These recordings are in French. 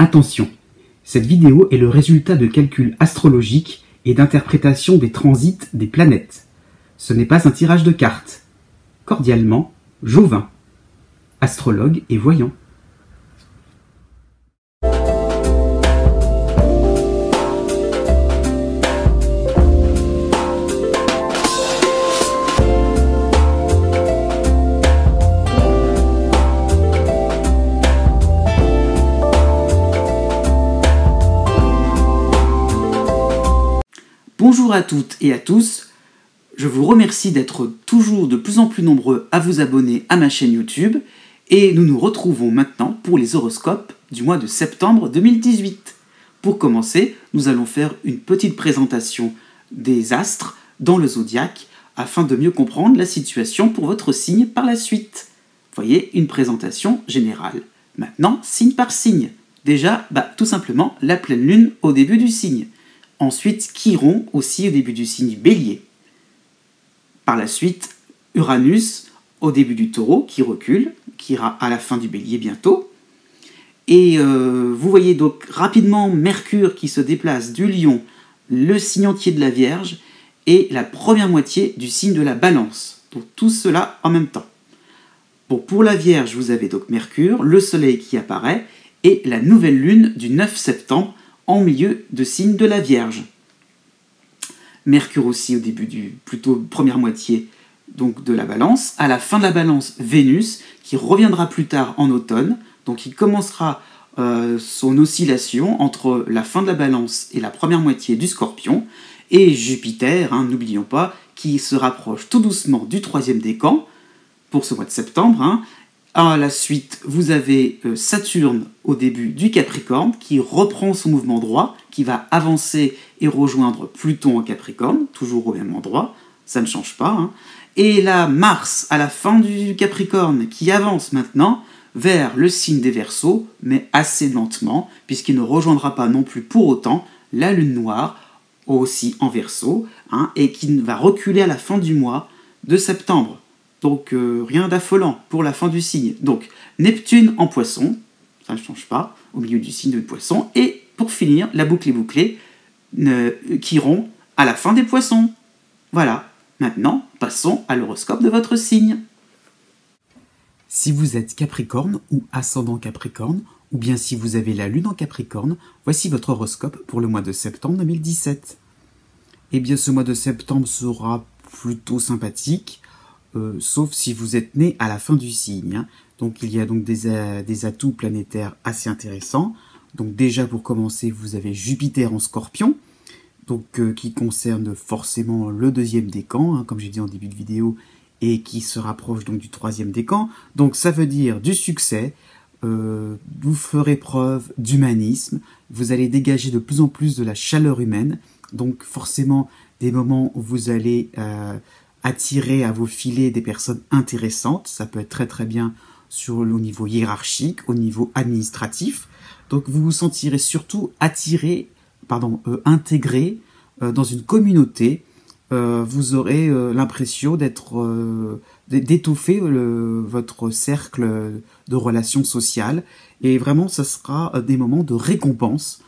Attention, cette vidéo est le résultat de calculs astrologiques et d'interprétation des transits des planètes. Ce n'est pas un tirage de cartes. Cordialement, Jovin, astrologue et voyant. Bonjour à toutes et à tous, je vous remercie d'être toujours de plus en plus nombreux à vous abonner à ma chaîne YouTube et nous nous retrouvons maintenant pour les horoscopes du mois de septembre 2018. Pour commencer, nous allons faire une petite présentation des astres dans le zodiaque afin de mieux comprendre la situation pour votre signe par la suite. Voyez, une présentation générale. Maintenant, signe par signe. Déjà, tout simplement la pleine lune au début du signe. Ensuite, Chiron, aussi au début du signe Bélier. Par la suite, Uranus, au début du Taureau, qui recule, qui ira à la fin du Bélier bientôt. Et vous voyez donc rapidement Mercure qui se déplace du Lion, le signe entier de la Vierge, et la première moitié du signe de la Balance. Donc tout cela en même temps. Bon, pour la Vierge, vous avez donc Mercure, le Soleil qui apparaît, et la nouvelle lune du 9 septembre, en milieu de signe de la Vierge. Mercure aussi au début plutôt première moitié donc de la Balance. À la fin de la Balance, Vénus, qui reviendra plus tard en automne, donc il commencera son oscillation entre la fin de la Balance et la première moitié du Scorpion, et Jupiter, n'oublions pas, qui se rapproche tout doucement du troisième décan pour ce mois de septembre. À la suite, vous avez Saturne au début du Capricorne qui reprend son mouvement droit, qui va avancer et rejoindre Pluton en Capricorne, toujours au même endroit, ça ne change pas. Et là, Mars à la fin du Capricorne qui avance maintenant vers le signe des Verseaux, mais assez lentement, puisqu'il ne rejoindra pas non plus pour autant la Lune Noire, aussi en Verseau, et qui va reculer à la fin du mois de septembre. Donc rien d'affolant pour la fin du signe. Donc Neptune en Poisson, ça ne change pas, au milieu du signe de Poisson. Et pour finir, la boucle est bouclée, Chiron à la fin des Poissons. Voilà, maintenant passons à l'horoscope de votre signe. Si vous êtes Capricorne ou ascendant Capricorne, ou bien si vous avez la lune en Capricorne, voici votre horoscope pour le mois de septembre 2017. Eh bien ce mois de septembre sera plutôt sympathique, sauf si vous êtes né à la fin du signe. Donc il y a donc des atouts planétaires assez intéressants. Donc déjà pour commencer, vous avez Jupiter en Scorpion, donc qui concerne forcément le deuxième décan, comme j'ai dit en début de vidéo, et qui se rapproche donc du troisième décan. Donc ça veut dire du succès, vous ferez preuve d'humanisme, vous allez dégager de plus en plus de la chaleur humaine, donc forcément des moments où vous allez attirer à vos filets des personnes intéressantes. Ça peut être très très bien au niveau hiérarchique, au niveau administratif. Donc vous vous sentirez surtout intégré dans une communauté. Vous aurez l'impression d'étoffer votre cercle de relations sociales. Et vraiment, ça sera des moments de récompense,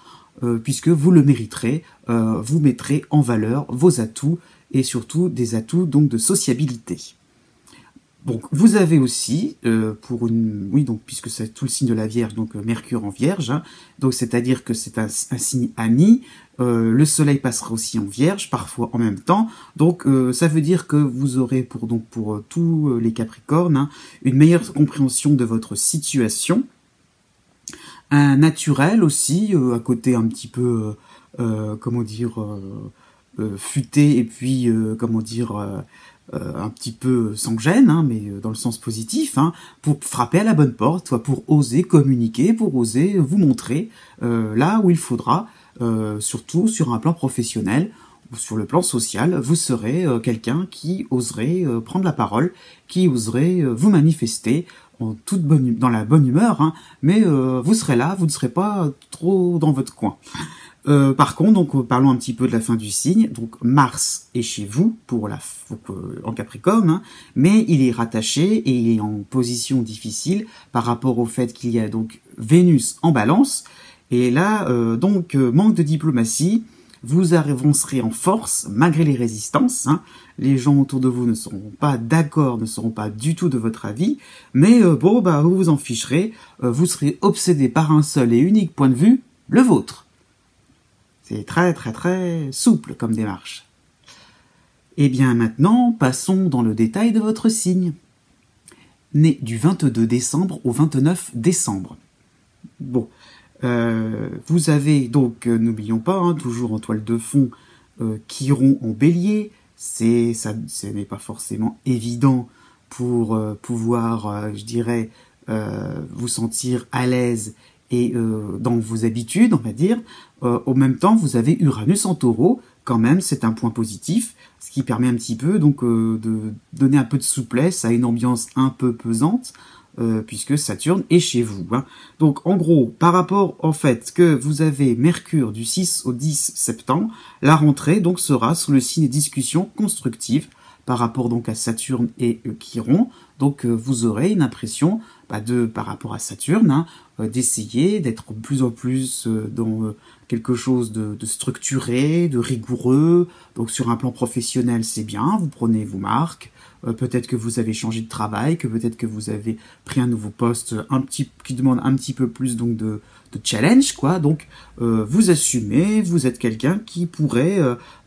puisque vous le mériterez. Vous mettrez en valeur vos atouts, et surtout des atouts donc de sociabilité. Donc vous avez aussi puisque c'est tout le signe de la Vierge, donc Mercure en Vierge, donc c'est-à-dire que c'est un signe ami. Le Soleil passera aussi en Vierge, parfois en même temps. Donc ça veut dire que vous aurez pour tous les Capricornes une meilleure compréhension de votre situation, un naturel aussi, à côté un petit peu futé, et puis un petit peu sans gêne, mais dans le sens positif, pour frapper à la bonne porte, pour oser communiquer, pour oser vous montrer là où il faudra, surtout sur un plan professionnel ou sur le plan social. Vous serez quelqu'un qui oserait prendre la parole, qui oserait vous manifester dans la bonne humeur, mais vous serez là, vous ne serez pas trop dans votre coin. Par contre, donc parlons un petit peu de la fin du signe. Donc Mars est chez vous en Capricorne, mais il est rattaché et il est en position difficile par rapport au fait qu'il y a donc Vénus en Balance Et là, manque de diplomatie, vous avancerez en force, malgré les résistances. Hein. Les gens autour de vous ne seront pas d'accord, ne seront pas du tout de votre avis, mais vous vous en ficherez, vous serez obsédé par un seul et unique point de vue, le vôtre. C'est très très très souple comme démarche. Et bien maintenant, passons dans le détail de votre signe. Né du 22 décembre au 29 décembre. Bon, vous avez donc, n'oublions pas, hein, toujours en toile de fond, Chiron en bélier. Ce n'est pas forcément évident pour pouvoir, je dirais, vous sentir à l'aise et dans vos habitudes, on va dire. Au même temps, vous avez Uranus en taureau, quand même, c'est un point positif, ce qui permet un petit peu donc de donner un peu de souplesse à une ambiance un peu pesante, puisque Saturne est chez vous. Hein. Donc en gros, par rapport au fait que vous avez Mercure du 6 au 10 septembre, la rentrée donc sera sous le signe discussion constructive par rapport donc à Saturne et Chiron. Donc vous aurez une impression par rapport à Saturne, hein, d'essayer d'être de plus en plus dans quelque chose de structuré, de rigoureux. Donc sur un plan professionnel, c'est bien, vous prenez vos marques. Peut-être que vous avez changé de travail, que peut-être que vous avez pris un nouveau poste qui demande un petit peu plus donc de challenge, quoi. Donc vous assumez, vous êtes quelqu'un qui pourrait,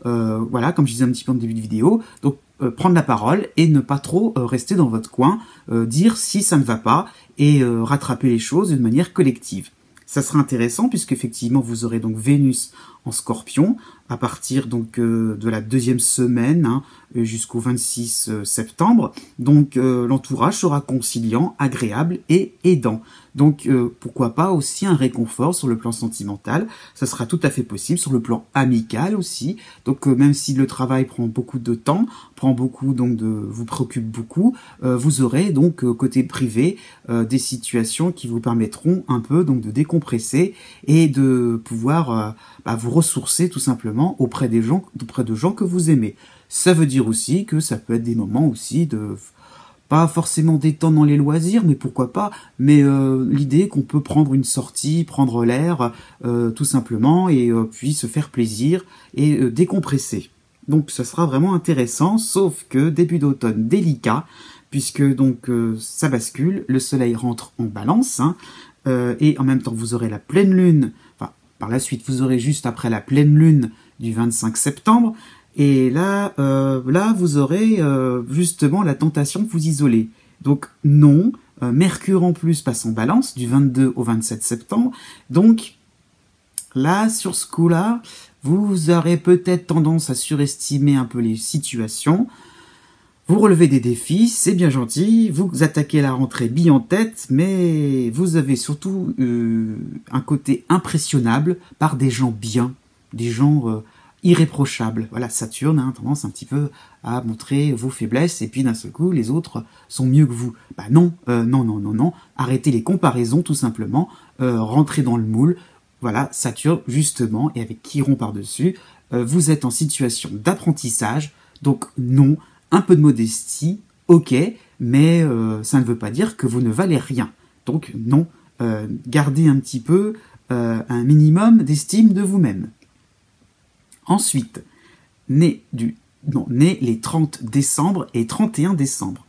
voilà, comme je disais un petit peu en début de vidéo, donc prendre la parole et ne pas trop rester dans votre coin, dire si ça ne va pas et rattraper les choses d'une manière collective. Ça sera intéressant puisque effectivement vous aurez donc Vénus en Scorpion à partir donc de la deuxième semaine, hein, jusqu'au 26 septembre. Donc l'entourage sera conciliant, agréable et aidant. Donc pourquoi pas aussi un réconfort sur le plan sentimental, ça sera tout à fait possible sur le plan amical aussi. Donc même si le travail prend beaucoup de temps, vous préoccupe beaucoup, vous aurez donc côté privé des situations qui vous permettront un peu donc de décompresser et de pouvoir vous ressourcer tout simplement auprès de gens que vous aimez. Ça veut dire aussi que ça peut être des moments aussi de pas forcément détendre dans les loisirs, mais pourquoi pas, mais l'idée qu'on peut prendre une sortie, prendre l'air, tout simplement, et puis se faire plaisir et décompresser. Donc ça sera vraiment intéressant, sauf que début d'automne délicat, puisque donc ça bascule, le soleil rentre en balance, hein, et en même temps vous aurez la pleine lune, enfin par la suite vous aurez juste après la pleine lune du 25 septembre, et là vous aurez justement la tentation de vous isoler. Donc non, Mercure en plus passe en balance du 22 au 27 septembre, donc là sur ce coup-là, vous aurez peut-être tendance à surestimer un peu les situations. Vous relevez des défis, c'est bien gentil, vous attaquez la rentrée bille en tête, mais vous avez surtout un côté impressionnable par des gens bien, des gens irréprochables. Voilà, Saturne a tendance un petit peu à montrer vos faiblesses, et puis d'un seul coup, les autres sont mieux que vous. Bah non, non, arrêtez les comparaisons tout simplement, rentrez dans le moule. Voilà, Saturne, justement, et avec Chiron par-dessus, vous êtes en situation d'apprentissage, donc non, un peu de modestie, ok, mais ça ne veut pas dire que vous ne valez rien. Donc non, gardez un petit peu un minimum d'estime de vous-même. Ensuite, né les 30 décembre et 31 décembre.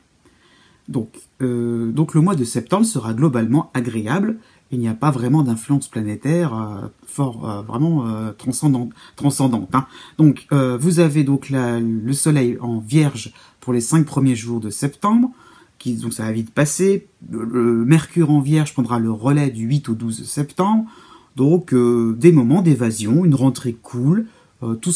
Donc le mois de septembre sera globalement agréable. Il n'y a pas vraiment d'influence planétaire vraiment transcendante. Hein. Donc, vous avez donc le Soleil en Vierge pour les 5 premiers jours de septembre, donc ça va vite passer. Le Mercure en Vierge prendra le relais du 8 au 12 septembre. Donc, des moments d'évasion, une rentrée cool, tout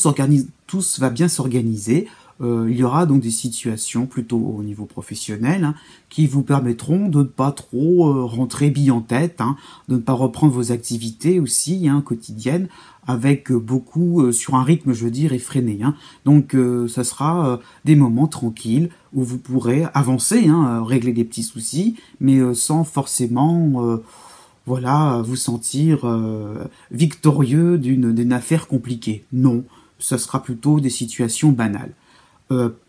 va bien s'organiser. Il y aura donc des situations plutôt au niveau professionnel, hein, qui vous permettront de ne pas trop rentrer bille en tête, hein, de ne pas reprendre vos activités aussi, hein, quotidiennes, avec beaucoup sur un rythme, je veux dire, effréné. Hein. Donc ça sera des moments tranquilles où vous pourrez avancer, hein, régler des petits soucis, mais sans forcément voilà, vous sentir victorieux d'une affaire compliquée. Non, ça sera plutôt des situations banales.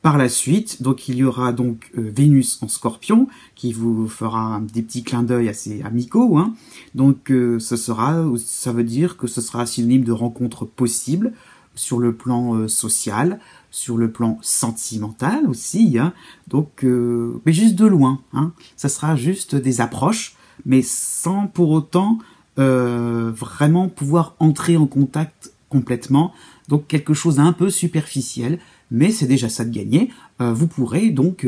Par la suite, donc il y aura donc Vénus en Scorpion qui vous fera des petits clins d'œil assez amicaux, hein. Donc ça veut dire que ce sera synonyme de rencontre possible sur le plan social, sur le plan sentimental aussi, hein. Donc mais juste de loin, hein. Ça sera juste des approches, mais sans pour autant vraiment pouvoir entrer en contact complètement. Donc quelque chose d'un peu superficiel, mais c'est déjà ça de gagner. Vous pourrez donc,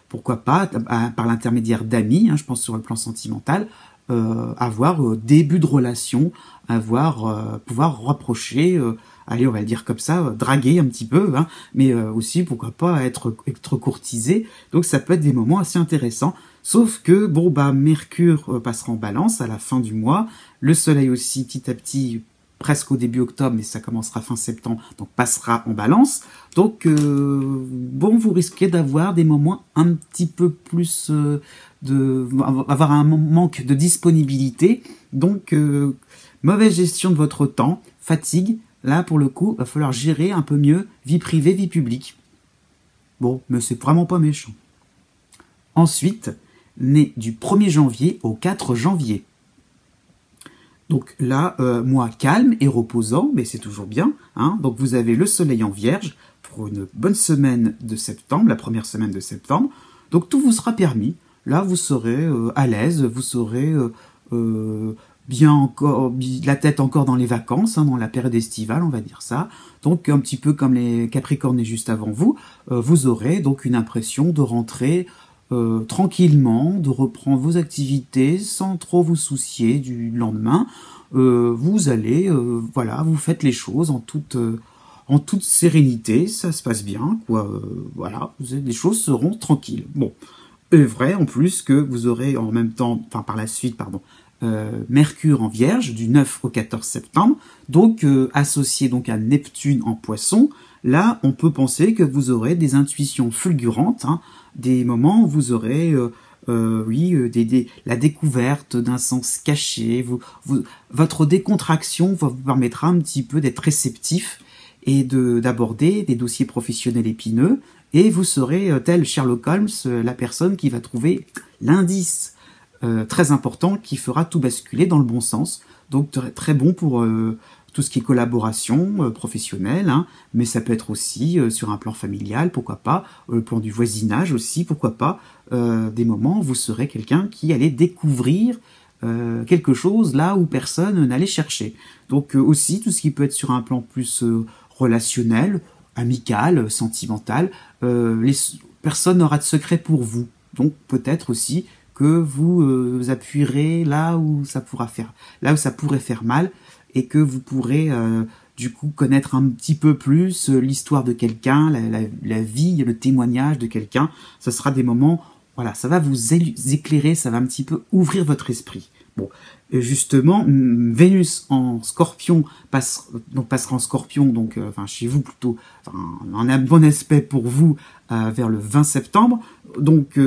pourquoi pas, par l'intermédiaire d'amis, hein, je pense sur le plan sentimental, avoir début de relation, pouvoir rapprocher, allez, on va le dire comme ça, draguer un petit peu, hein, mais aussi, pourquoi pas, être courtisé. Donc ça peut être des moments assez intéressants. Sauf que, bon, bah, Mercure passera en Balance à la fin du mois, le Soleil aussi, petit à petit, presque au début octobre, mais ça commencera fin septembre, donc passera en Balance. Donc, bon, vous risquez d'avoir des moments un petit peu plus avoir un manque de disponibilité. Donc, mauvaise gestion de votre temps, fatigue. Là, pour le coup, va falloir gérer un peu mieux vie privée, vie publique. Bon, mais c'est vraiment pas méchant. Ensuite, né du 1er janvier au 4 janvier. Donc là, mois calme et reposant, mais c'est toujours bien, hein. Donc vous avez le Soleil en Vierge pour une bonne semaine de septembre, la première semaine de septembre. Donc tout vous sera permis. Là, vous serez à l'aise, vous serez bien encore, la tête encore dans les vacances, hein, dans la période estivale, on va dire ça. Donc un petit peu comme les Capricornes juste avant vous, vous aurez donc une impression de rentrer tranquillement, de reprendre vos activités sans trop vous soucier du lendemain. Vous allez, voilà, vous faites les choses en toute sérénité, ça se passe bien, quoi. Voilà, les choses seront tranquilles. Bon, et vrai en plus que vous aurez en même temps, enfin par la suite, pardon, Mercure en Vierge du 9 au 14 septembre, donc associé donc à Neptune en Poisson. Là, on peut penser que vous aurez des intuitions fulgurantes, hein, des moments où vous aurez, la découverte d'un sens caché. Votre décontraction vous permettra un petit peu d'être réceptif et d'aborder des dossiers professionnels épineux. Et vous serez, tel Sherlock Holmes, la personne qui va trouver l'indice très important qui fera tout basculer dans le bon sens. Donc très bon pour tout ce qui est collaboration professionnelle, hein, mais ça peut être aussi sur un plan familial, pourquoi pas, le plan du voisinage aussi, pourquoi pas, des moments où vous serez quelqu'un qui allait découvrir quelque chose là où personne n'allait chercher. Donc aussi tout ce qui peut être sur un plan plus relationnel, amical, sentimental, personne n'aura de secret pour vous. Donc peut-être aussi que vous appuierez là où ça pourrait faire mal, et que vous pourrez du coup connaître un petit peu plus l'histoire de quelqu'un, la vie, le témoignage de quelqu'un. Ce sera des moments, voilà, ça va vous éclairer, ça va un petit peu ouvrir votre esprit. Bon, et justement, Vénus en Scorpion passera en Scorpion, donc enfin chez vous plutôt, en un bon aspect pour vous vers le 20 septembre, donc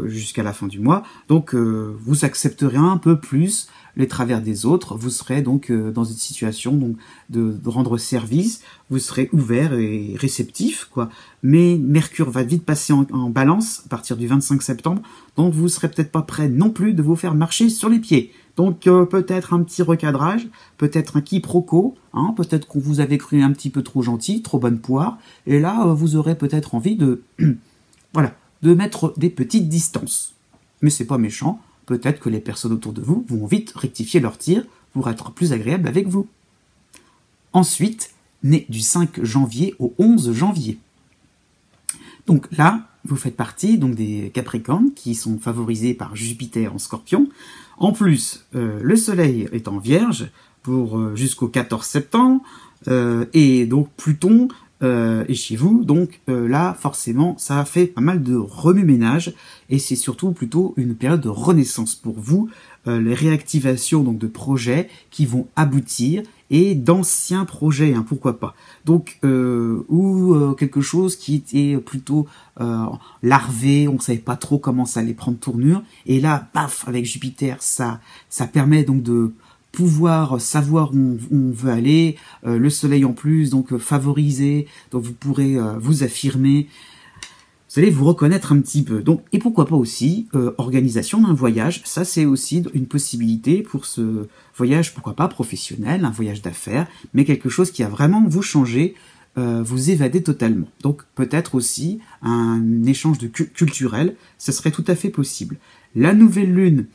jusqu'à la fin du mois. Donc vous accepterez un peu plus les travers des autres. Vous serez donc dans une situation donc de rendre service. Vous serez ouvert et réceptif, quoi. Mais Mercure va vite passer en Balance à partir du 25 septembre, donc vous serez peut-être pas prêt non plus de vous faire marcher sur les pieds. Donc peut-être un petit recadrage, peut-être un quiproquo, hein, peut-être qu'on vous avait cru un petit peu trop gentil, trop bonne poire, et là vous aurez peut-être envie de voilà, de mettre des petites distances. Mais c'est pas méchant, peut-être que les personnes autour de vous vont vite rectifier leur tir pour être plus agréables avec vous. Ensuite, né du 5 janvier au 11 janvier. Donc là, vous faites partie donc des Capricornes qui sont favorisés par Jupiter en Scorpion. En plus, le Soleil est en Vierge pour jusqu'au 14 septembre, et donc Pluton est chez vous. Donc là, forcément, ça a fait pas mal de remue-ménage, et c'est surtout plutôt une période de renaissance pour vous. Les réactivations donc de projets qui vont aboutir, et d'anciens projets, hein, pourquoi pas. Donc ou quelque chose qui était plutôt larvé, on savait pas trop comment ça allait prendre tournure, et là, paf, avec Jupiter, ça permet donc de pouvoir savoir où on veut aller, le soleil en plus, donc favoriser, donc vous pourrez vous affirmer, vous allez vous reconnaître un petit peu. Donc, et pourquoi pas aussi organisation d'un voyage, ça c'est aussi une possibilité pour ce voyage, pourquoi pas professionnel, un voyage d'affaires, mais quelque chose qui a vraiment vous changé, vous évader totalement. Donc peut-être aussi un échange de culturel, ce serait tout à fait possible. La nouvelle lune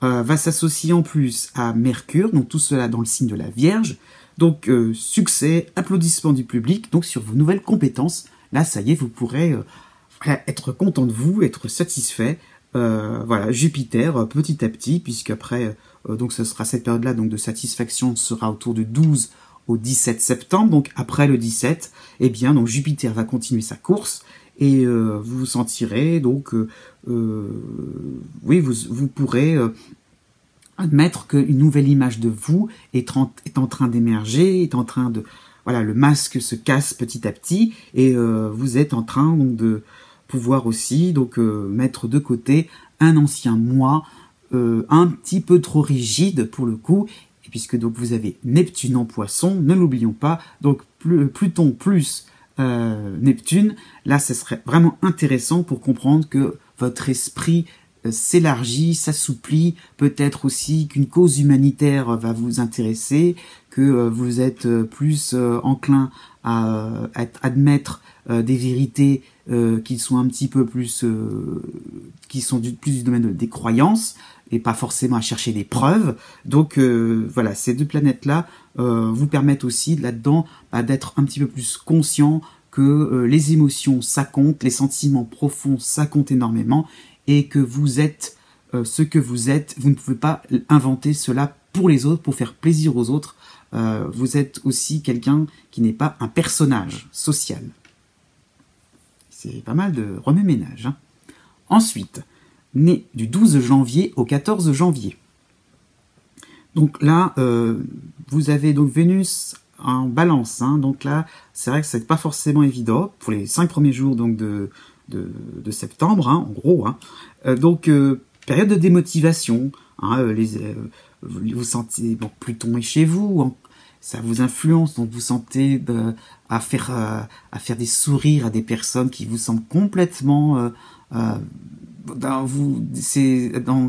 va s'associer en plus à Mercure, donc tout cela dans le signe de la Vierge. Donc succès, applaudissements du public, donc sur vos nouvelles compétences. Là, ça y est, vous pourrez être content de vous, être satisfait. Voilà, Jupiter, petit à petit, puisqu'après, donc ce sera cette période-là donc de satisfaction sera autour de 12 au 17 septembre. Donc après le 17, eh bien, donc Jupiter va continuer sa course. Et vous vous sentirez, donc, oui, vous pourrez admettre qu'une nouvelle image de vous est en train d'émerger, est en train de... Voilà, le masque se casse petit à petit, et vous êtes en train donc, de pouvoir aussi donc mettre de côté un ancien moi, un petit peu trop rigide pour le coup, et puisque donc vous avez Neptune en Poisson, ne l'oublions pas, donc Pluton plus... Neptune, là, ce serait vraiment intéressant pour comprendre que votre esprit s'élargit, s'assouplit, peut-être aussi qu'une cause humanitaire va vous intéresser, que vous êtes plus enclin à admettre des vérités qui sont un petit peu plus, qui sont plus du domaine des croyances, et pas forcément à chercher des preuves. Donc voilà, ces deux planètes-là vous permettent aussi là-dedans d'être un petit peu plus conscient que les émotions, ça compte, les sentiments profonds, ça compte énormément, et que vous êtes ce que vous êtes. Vous ne pouvez pas inventer cela pour les autres, pour faire plaisir aux autres. Vous êtes aussi quelqu'un qui n'est pas un personnage social. C'est pas mal de remue-ménage. Hein. Ensuite, né du 12 janvier au 14 janvier. Donc là, vous avez donc Vénus en balance. Hein. Donc là, c'est vrai que c'est pas forcément évident pour les 5 premiers jours donc de septembre, hein, en gros. Hein. Donc, période de démotivation. Hein, vous sentez, bon, Pluton est chez vous, hein, ça vous influence, donc vous sentez à faire des sourires à des personnes qui vous semblent complètement...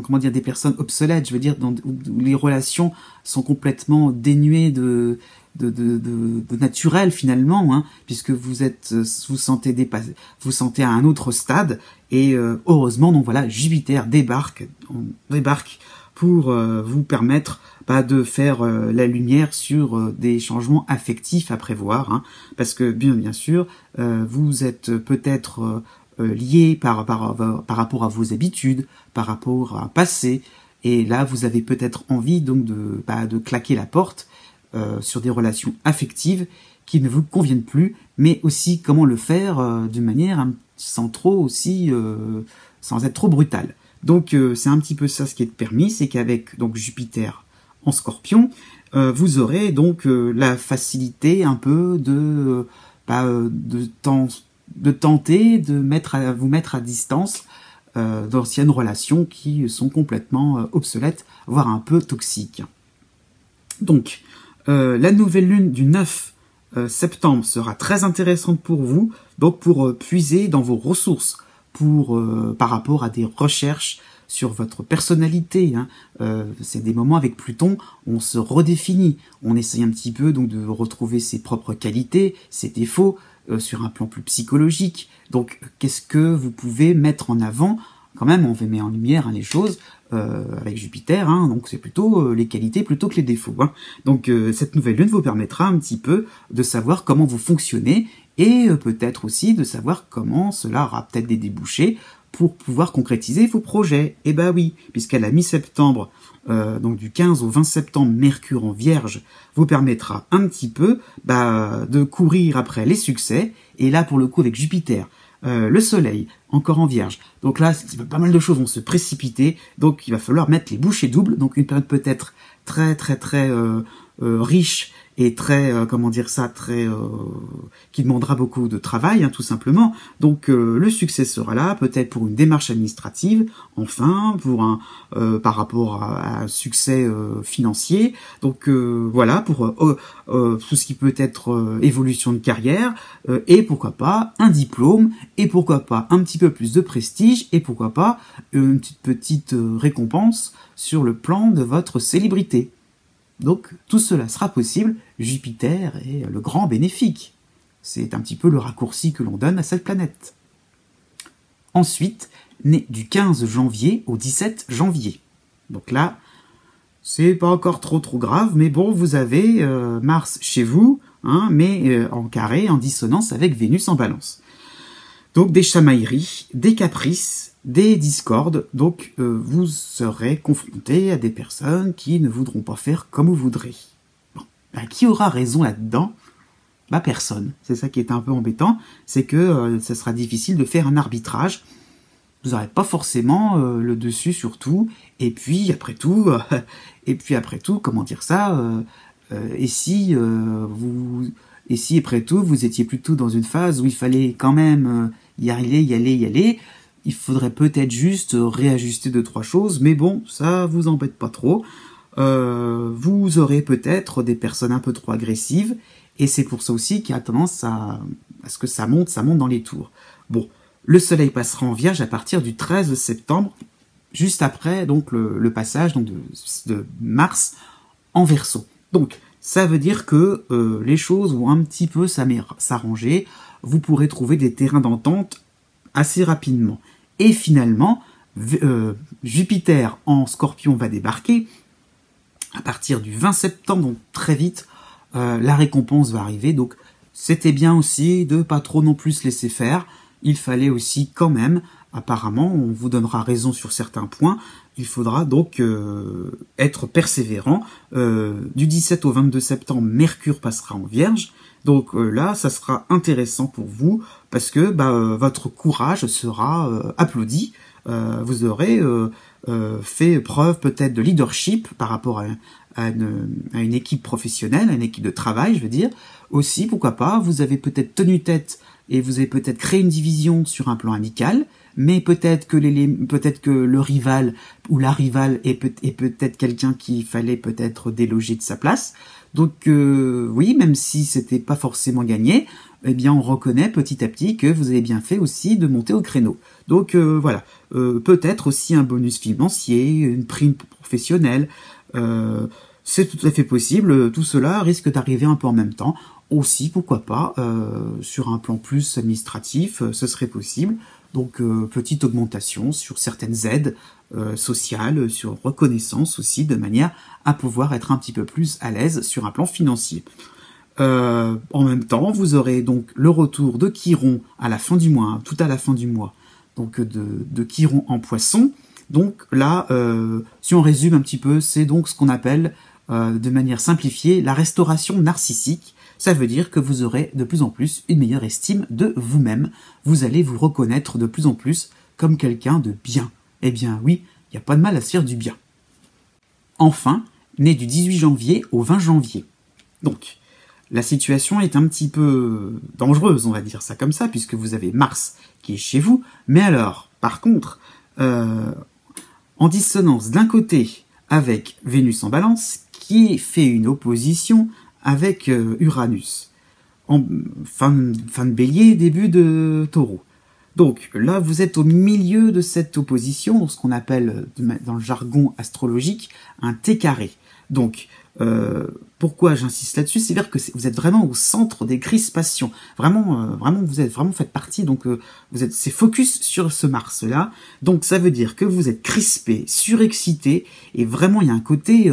comment dire, des personnes obsolètes, je veux dire, où les relations sont complètement dénuées de naturel finalement, hein, puisque vous sentez dépassé, vous sentez à un autre stade, et heureusement, donc voilà, Jupiter débarque pour vous permettre de faire la lumière sur des changements affectifs à prévoir, hein, parce que bien sûr, vous êtes peut-être lié par rapport à vos habitudes, par rapport à un passé, et là vous avez peut-être envie donc de claquer la porte sur des relations affectives qui ne vous conviennent plus, mais aussi comment le faire d'une manière sans être trop brutal. Donc c'est un petit peu ça ce qui est permis, c'est qu'avec donc Jupiter en Scorpion, vous aurez donc la facilité un peu de tenter de vous mettre à distance d'anciennes relations qui sont complètement obsolètes, voire un peu toxiques. Donc, la nouvelle lune du 9 septembre sera très intéressante pour vous, donc pour puiser dans vos ressources, par rapport à des recherches sur votre personnalité. Hein. C'est des moments avec Pluton, on se redéfinit, on essaye un petit peu donc de retrouver ses propres qualités, ses défauts, sur un plan plus psychologique. Donc, qu'est-ce que vous pouvez mettre en avant? Quand même, on met en lumière les choses avec Jupiter, hein, donc c'est plutôt les qualités plutôt que les défauts. Hein. Donc, cette nouvelle lune vous permettra un petit peu de savoir comment vous fonctionnez, et peut-être aussi de savoir comment cela aura peut-être des débouchés pour pouvoir concrétiser vos projets. Et bah oui, puisqu'à la mi-septembre, donc du 15 au 20 septembre, Mercure en Vierge vous permettra un petit peu de courir après les succès, et là pour le coup avec Jupiter, le Soleil encore en Vierge, donc là pas mal de choses vont se précipiter, donc il va falloir mettre les bouchées doubles, donc une période peut-être très riche et très, comment dire ça, très, qui demandera beaucoup de travail, hein, tout simplement. Donc le succès sera là, peut-être pour une démarche administrative, enfin, pour un, par rapport à un succès financier. Donc voilà, pour tout ce qui peut être évolution de carrière, et pourquoi pas un diplôme, et pourquoi pas un petit peu plus de prestige, et pourquoi pas une petite récompense sur le plan de votre célébrité. Donc tout cela sera possible, Jupiter est le grand bénéfique. C'est un petit peu le raccourci que l'on donne à cette planète. Ensuite, né du 15 janvier au 17 janvier. Donc là, c'est pas encore trop grave, mais bon, vous avez Mars chez vous, hein, mais en carré, en dissonance avec Vénus en balance. Donc des chamailleries, des caprices, des discordes, donc vous serez confronté à des personnes qui ne voudront pas faire comme vous voudrez. Bon, ben, qui aura raison là-dedans? Bah personne. C'est ça qui est un peu embêtant, c'est que ça sera difficile de faire un arbitrage. Vous n'aurez pas forcément le dessus sur tout, et puis après tout, comment dire ça, et si après tout vous étiez plutôt dans une phase où il fallait quand même y aller, il faudrait peut-être juste réajuster 2-3 choses, mais bon, ça vous embête pas trop. Vous aurez peut-être des personnes un peu trop agressives, et c'est pour ça aussi qu'il y a tendance à ce que ça monte dans les tours. Bon, le soleil passera en Vierge à partir du 13 septembre, juste après donc le passage donc, de Mars en Verseau. Donc, ça veut dire que les choses vont un petit peu s'arranger, vous pourrez trouver des terrains d'entente assez rapidement. Et finalement, Jupiter en Scorpion va débarquer à partir du 20 septembre, donc très vite, la récompense va arriver. Donc c'était bien aussi de pas trop non plus se laisser faire. Il fallait aussi quand même, apparemment, on vous donnera raison sur certains points, il faudra donc être persévérant. Du 17 au 22 septembre, Mercure passera en Vierge. Donc là, ça sera intéressant pour vous parce que votre courage sera applaudi. Vous aurez fait preuve peut-être de leadership par rapport à une équipe professionnelle, à une équipe de travail, je veux dire. Aussi, pourquoi pas, vous avez peut-être tenu tête et vous avez peut-être créé une division sur un plan amical, mais peut-être que le rival ou la rivale est peut-être quelqu'un qu'il fallait peut-être déloger de sa place. Donc oui, même si c'était pas forcément gagné, eh bien on reconnaît petit à petit que vous avez bien fait aussi de monter au créneau. Donc voilà, peut-être aussi un bonus financier, une prime professionnelle, c'est tout à fait possible, tout cela risque d'arriver un peu en même temps. Aussi, pourquoi pas, sur un plan plus administratif, ce serait possible. Donc petite augmentation sur certaines aides sociales, sur reconnaissance aussi, de manière à pouvoir être un petit peu plus à l'aise sur un plan financier. En même temps, vous aurez donc le retour de Chiron à la fin du mois, hein, tout à la fin du mois, donc de Chiron en Poisson. Donc là, si on résume un petit peu, c'est donc ce qu'on appelle, de manière simplifiée, la restauration narcissique. Ça veut dire que vous aurez de plus en plus une meilleure estime de vous-même. Vous allez vous reconnaître de plus en plus comme quelqu'un de bien. Eh bien oui, il n'y a pas de mal à se faire du bien. Enfin, né du 18 janvier au 20 janvier. Donc, la situation est un petit peu dangereuse, on va dire ça comme ça, puisque vous avez Mars qui est chez vous. Mais alors, par contre, en dissonance d'un côté avec Vénus en Balance, qui fait une opposition avec Uranus, en fin de Bélier, début de Taureau. Donc là, vous êtes au milieu de cette opposition, ce qu'on appelle dans le jargon astrologique un T carré. Donc, pourquoi j'insiste là-dessus, c'est-à-dire que vous êtes vraiment au centre des crispations. Vraiment, vous faites partie. Donc, c'est focus sur ce Mars-là. Donc, ça veut dire que vous êtes crispé, surexcité, et vraiment, il y a un côté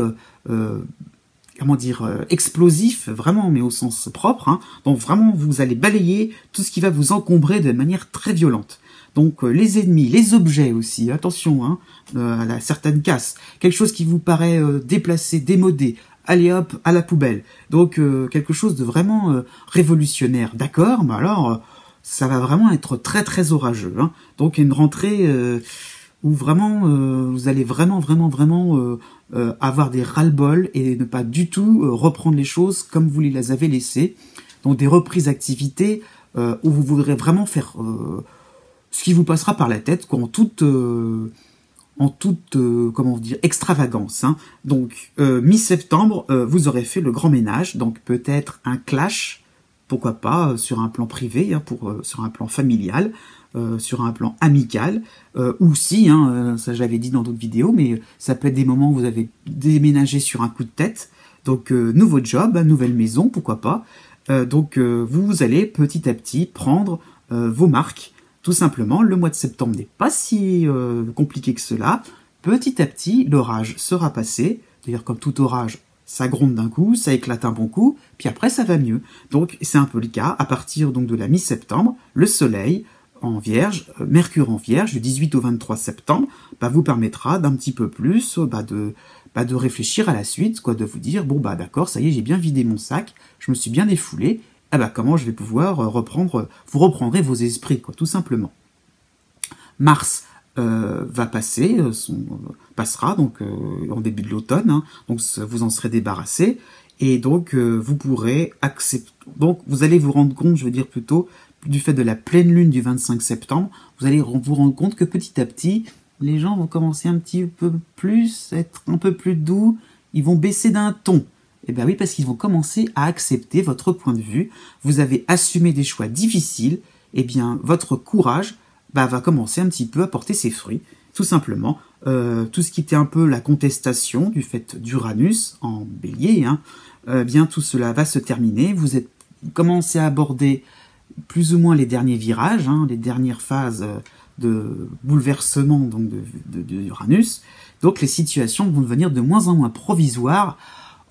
explosif, vraiment, mais au sens propre, hein. Donc vraiment, vous allez balayer tout ce qui va vous encombrer de manière très violente. Donc les ennemis, les objets aussi, attention, hein, à certaines casses, quelque chose qui vous paraît déplacé, démodé, allez hop, à la poubelle. Donc quelque chose de vraiment révolutionnaire, d'accord, mais alors ça va vraiment être très très orageux, hein. Donc une rentrée où vraiment vous allez vraiment avoir des ras-le-bol et ne pas du tout reprendre les choses comme vous les avez laissées. Donc des reprises d'activité où vous voudrez vraiment faire ce qui vous passera par la tête, quoi, en toute comment dire, extravagance. Hein. Donc mi-septembre, vous aurez fait le grand ménage, donc peut-être un clash, pourquoi pas, sur un plan privé, hein, sur un plan familial, sur un plan amical, ou si, hein, ça j'avais dit dans d'autres vidéos, mais ça peut être des moments où vous avez déménagé sur un coup de tête, donc nouveau job, nouvelle maison, pourquoi pas. Donc vous allez petit à petit prendre vos marques. Tout simplement, le mois de septembre n'est pas si compliqué que cela. Petit à petit, l'orage sera passé. D'ailleurs, comme tout orage, ça gronde d'un coup, ça éclate un bon coup, puis après ça va mieux. Donc c'est un peu le cas. À partir donc de la mi-septembre, le soleil en Vierge, Mercure en Vierge, du 18 au 23 septembre, vous permettra d'un petit peu plus de réfléchir à la suite, quoi, de vous dire, bon d'accord, ça y est, j'ai bien vidé mon sac, je me suis bien défoulé, comment je vais pouvoir vous reprendrez vos esprits, quoi, tout simplement. Mars va passer, passera donc en début de l'automne, hein, donc vous en serez débarrassé, et donc vous pourrez accepter. Donc vous allez vous rendre compte, je veux dire plutôt, du fait de la pleine lune du 25 septembre, vous allez vous rendre compte que petit à petit, les gens vont commencer un petit peu plus, être un peu plus doux, ils vont baisser d'un ton. Eh bien oui, parce qu'ils vont commencer à accepter votre point de vue. Vous avez assumé des choix difficiles, eh bien votre courage va commencer un petit peu à porter ses fruits. Tout simplement, tout ce qui était un peu la contestation du fait d'Uranus en bélier, hein, bien tout cela va se terminer. Vous commencez à aborder plus ou moins les derniers virages, hein, les dernières phases de bouleversement donc de Uranus. Donc les situations vont devenir de moins en moins provisoires.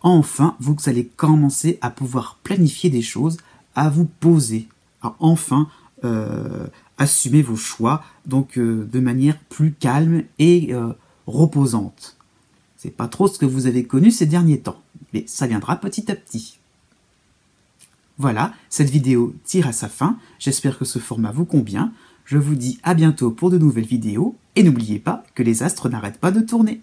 Enfin, vous allez commencer à pouvoir planifier des choses, à vous poser, à enfin assumer vos choix, donc de manière plus calme et reposante. C'est pas trop ce que vous avez connu ces derniers temps, mais ça viendra petit à petit. Voilà, cette vidéo tire à sa fin, j'espère que ce format vous convient. Je vous dis à bientôt pour de nouvelles vidéos, et n'oubliez pas que les astres n'arrêtent pas de tourner.